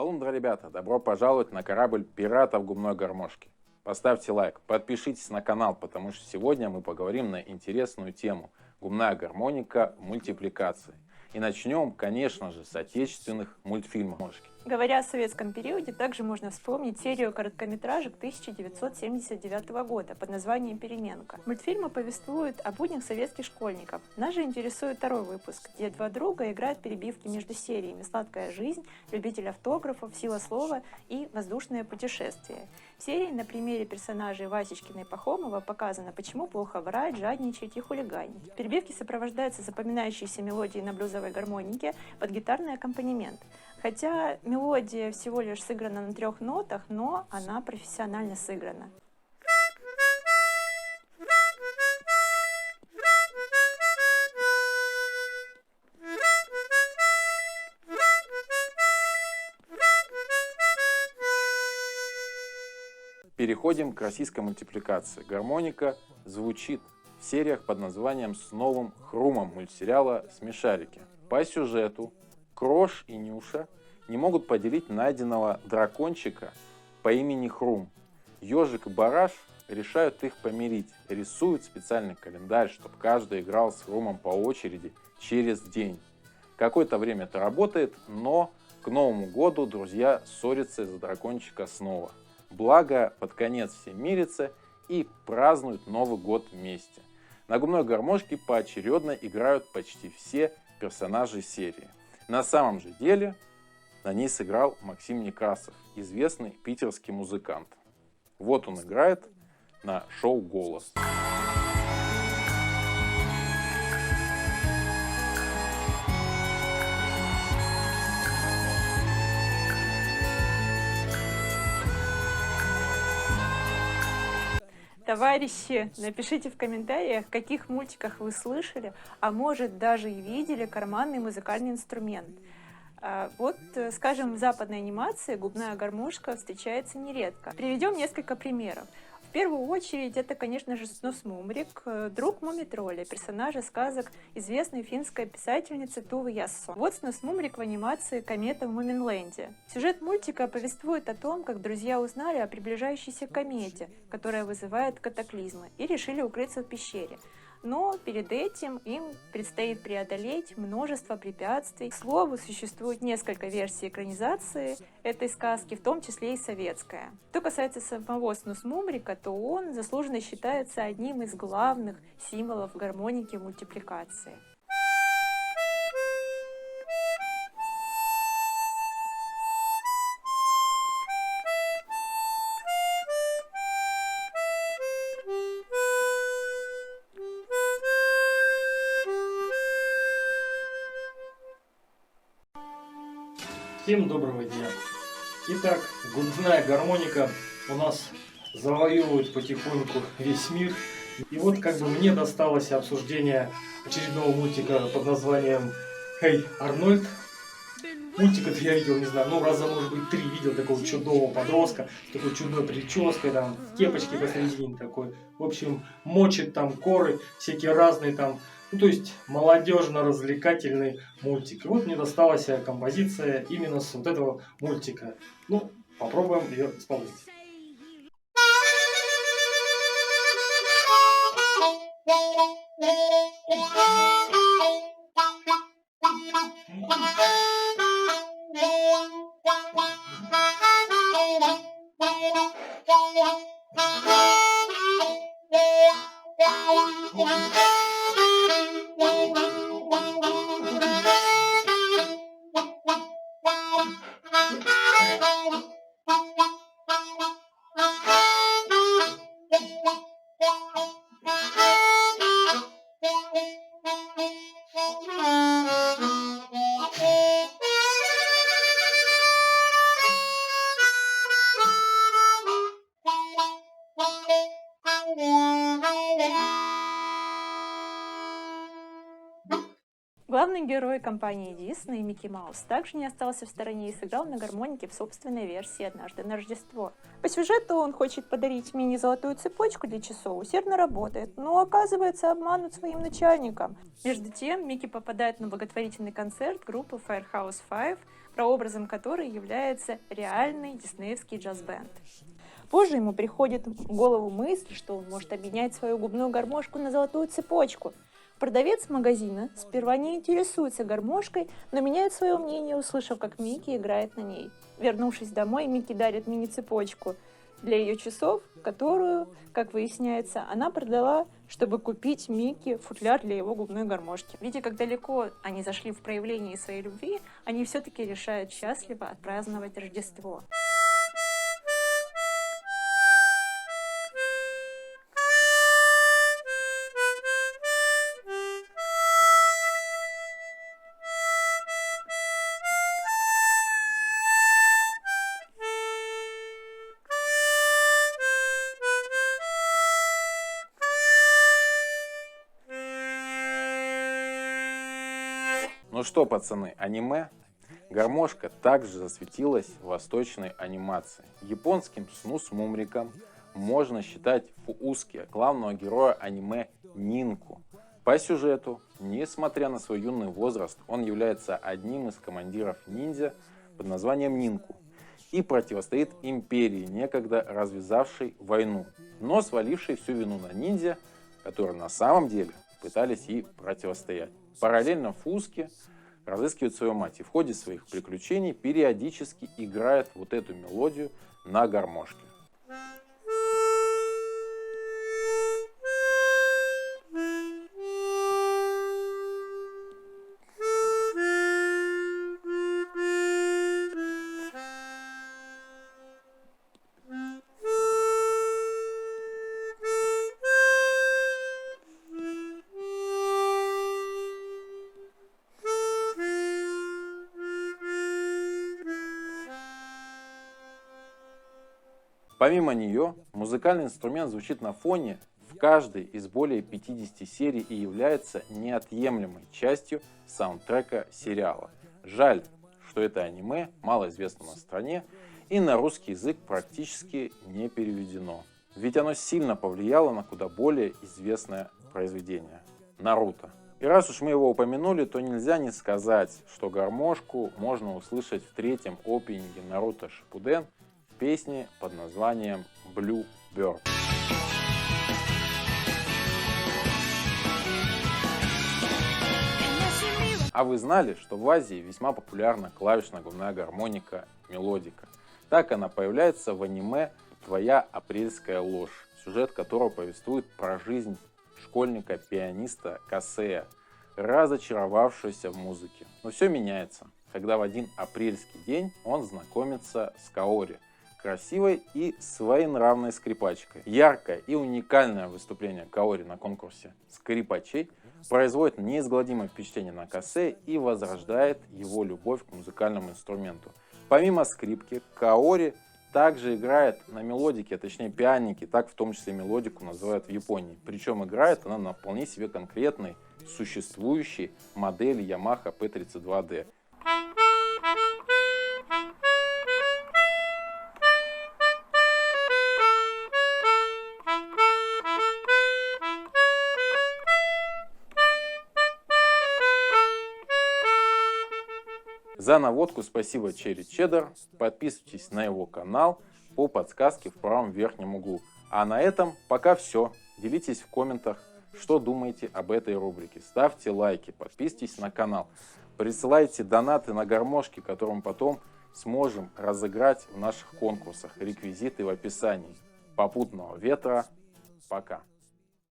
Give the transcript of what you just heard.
Полундра, ребята, добро пожаловать на корабль пиратов губной гармошки. Поставьте лайк, подпишитесь на канал, потому что сегодня мы поговорим на интересную тему – губная гармоника мультипликации. И начнем, конечно же, с отечественных мультфильмов. Говоря о советском периоде, также можно вспомнить серию короткометражек 1979 года под названием «Переменка». Мультфильмы повествуют о буднях советских школьников. Нас же интересует второй выпуск, где два друга играют перебивки между сериями «Сладкая жизнь», «Любитель автографов», «Сила слова» и «Воздушное путешествие». В серии на примере персонажей Васечкина и Пахомова показано, почему плохо врать, жадничать и хулиганить. Перебивки сопровождаются запоминающейся мелодией на блюзовой гармонике под гитарный аккомпанемент. Хотя мелодия всего лишь сыграна на 3 нотах, но она профессионально сыграна. Переходим к российской мультипликации. Гармоника звучит в сериях под названием «С новым хрумом» мультсериала «Смешарики». По сюжету Крош и Нюша не могут поделить найденного дракончика по имени Хрум. Ежик и Бараш решают их помирить, рисуют специальный календарь, чтобы каждый играл с Хрумом по очереди через день. Какое-то время это работает, но к Новому году друзья ссорятся из-за дракончика снова. Благо, под конец все мирятся и празднуют Новый год вместе. На губной гармошке поочередно играют почти все персонажи серии. На самом же деле на ней сыграл Максим Некрасов, известный питерский музыкант. Вот он играет на шоу «Голос». Товарищи, напишите в комментариях, в каких мультиках вы слышали, а может даже и видели карманный музыкальный инструмент. Скажем, в западной анимации губная гармошка встречается нередко. Приведем несколько примеров. В первую очередь, это, конечно же, Снус Мумрик, друг Муми-тролля, персонажа сказок известной финской писательницы Тувы Яссон. Вот Снус Мумрик в анимации «Комета в Муминленде». Сюжет мультика повествует о том, как друзья узнали о приближающейся комете, которая вызывает катаклизмы, и решили укрыться в пещере. Но перед этим им предстоит преодолеть множество препятствий. К слову, существует несколько версий экранизации этой сказки, в том числе и советская. Что касается самого Снус Мумрика, то он заслуженно считается одним из главных символов гармоники мультипликации. Всем доброго дня! Итак, губная гармоника у нас завоевывает потихоньку весь мир. И вот как бы мне досталось обсуждение очередного мультика под названием «Эй, Арнольд». Мультик-то я видел, не знаю, раза может быть 3 видел такого чудового подростка, с такой чудной прической, там, в кепочке посередине такой. В общем, мочит там коры, всякие разные там. То есть молодежно-развлекательный мультик. И вот мне досталась композиция именно с вот этого мультика. Попробуем ее исполнить. Главный герой компании Disney, Микки Маус, также не остался в стороне и сыграл на гармонике в собственной версии «Однажды на Рождество». По сюжету он хочет подарить Минни золотую цепочку для часов, усердно работает, но оказывается обманут своим начальником. Между тем, Микки попадает на благотворительный концерт группы Firehouse 5, прообразом которой является реальный диснеевский джаз-бенд. Позже ему приходит в голову мысль, что он может обменять свою губную гармошку на золотую цепочку. Продавец магазина сперва не интересуется гармошкой, но меняет свое мнение, услышав, как Микки играет на ней. Вернувшись домой, Микки дарит мини-цепочку для ее часов, которую, как выясняется, она продала, чтобы купить Микки футляр для его губной гармошки. Видя, как далеко они зашли в проявлении своей любви, они все-таки решают счастливо отпраздновать Рождество. Ну что, пацаны, аниме? Гармошка также засветилась в восточной анимации. Японским снус мумриком можно считать Фууски, главного героя аниме Нинку. По сюжету, несмотря на свой юный возраст, он является одним из командиров ниндзя под названием Нинку и противостоит империи, некогда развязавшей войну, но свалившей всю вину на ниндзя, которые на самом деле пытались ей противостоять. Параллельно Фууски разыскивает свою мать и в ходе своих приключений периодически играет вот эту мелодию на гармошке. Помимо нее, музыкальный инструмент звучит на фоне в каждой из более 50 серий и является неотъемлемой частью саундтрека сериала. Жаль, что это аниме мало известно на стране и на русский язык практически не переведено. Ведь оно сильно повлияло на куда более известное произведение – Наруто. И раз уж мы его упомянули, то нельзя не сказать, что гармошку можно услышать в третьем опенинге Наруто Шиппуден в песне под названием Blue Bird. А вы знали, что в Азии весьма популярна клавишно-губная гармоника мелодика? Так она появляется в аниме «Твоя апрельская ложь», сюжет которого повествует про жизнь школьника-пианиста Касея, разочаровавшегося в музыке. Но все меняется, когда в один апрельский день он знакомится с Каори, красивой и своенравной скрипачкой. Яркое и уникальное выступление Каори на конкурсе скрипачей производит неизгладимое впечатление на Касея и возрождает его любовь к музыкальному инструменту. Помимо скрипки, Каори также играет на мелодике, а точнее пианике, так в том числе мелодику называют в Японии. Причем играет она на вполне себе конкретной существующей модели Yamaha P32D. За наводку спасибо Черри Чеддер. Подписывайтесь на его канал по подсказке в правом верхнем углу. А на этом пока все. Делитесь в комментах, что думаете об этой рубрике. Ставьте лайки, подписывайтесь на канал. Присылайте донаты на гармошки, которые мы потом сможем разыграть в наших конкурсах. Реквизиты в описании. Попутного ветра. Пока.